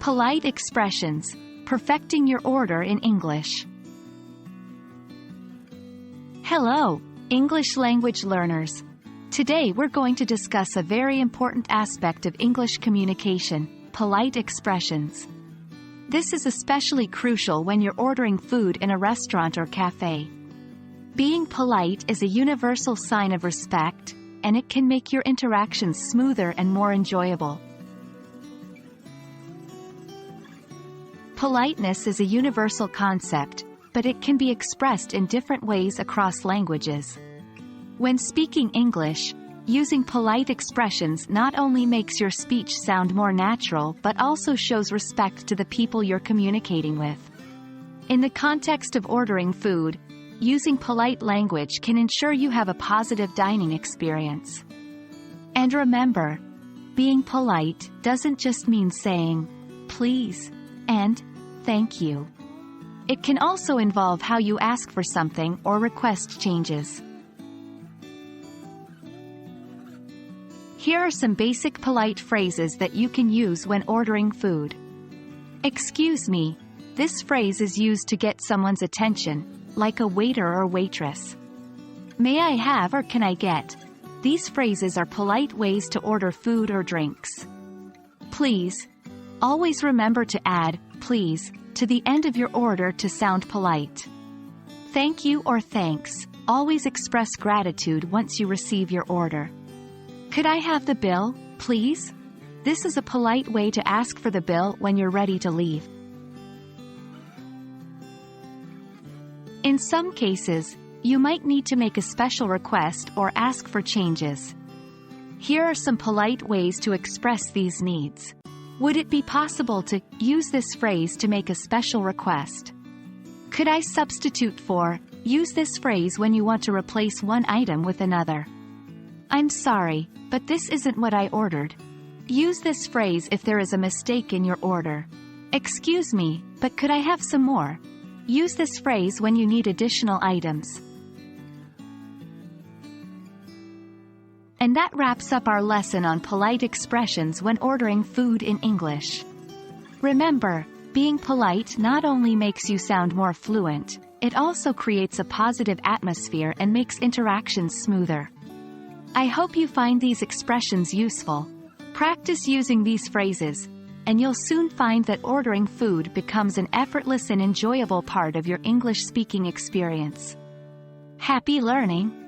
Polite expressions, perfecting your order in English. Hello, English language learners. Today we're going to discuss a very important aspect of English communication, polite expressions. This is especially crucial when you're ordering food in a restaurant or cafe. Being polite is a universal sign of respect, and it can make your interactions smoother and more enjoyable. Politeness is a universal concept, but it can be expressed in different ways across languages. When speaking English, using polite expressions not only makes your speech sound more natural but also shows respect to the people you're communicating with. In the context of ordering food, using polite language can ensure you have a positive dining experience. And remember, being polite doesn't just mean saying, please, and thank you. It can also involve how you ask for something or request changes. Here are some basic polite phrases that you can use when ordering food. Excuse me. This phrase is used to get someone's attention, like a waiter or waitress. May I have or can I get? These phrases are polite ways to order food or drinks. Please. Always remember to add, please, to the end of your order to sound polite. Thank you or thanks. Always express gratitude once you receive your order. Could I have the bill, please? This is a polite way to ask for the bill when you're ready to leave. In some cases, you might need to make a special request or ask for changes. Here are some polite ways to express these needs. Would it be possible to use this phrase to make a special request? Could I substitute for? Use this phrase when you want to replace one item with another. I'm sorry, but this isn't what I ordered. Use this phrase if there is a mistake in your order. Excuse me, but could I have some more? Use this phrase when you need additional items. And that wraps up our lesson on polite expressions when ordering food in English. Remember, being polite not only makes you sound more fluent, it also creates a positive atmosphere and makes interactions smoother. I hope you find these expressions useful. Practice using these phrases, and you'll soon find that ordering food becomes an effortless and enjoyable part of your English speaking experience. Happy learning!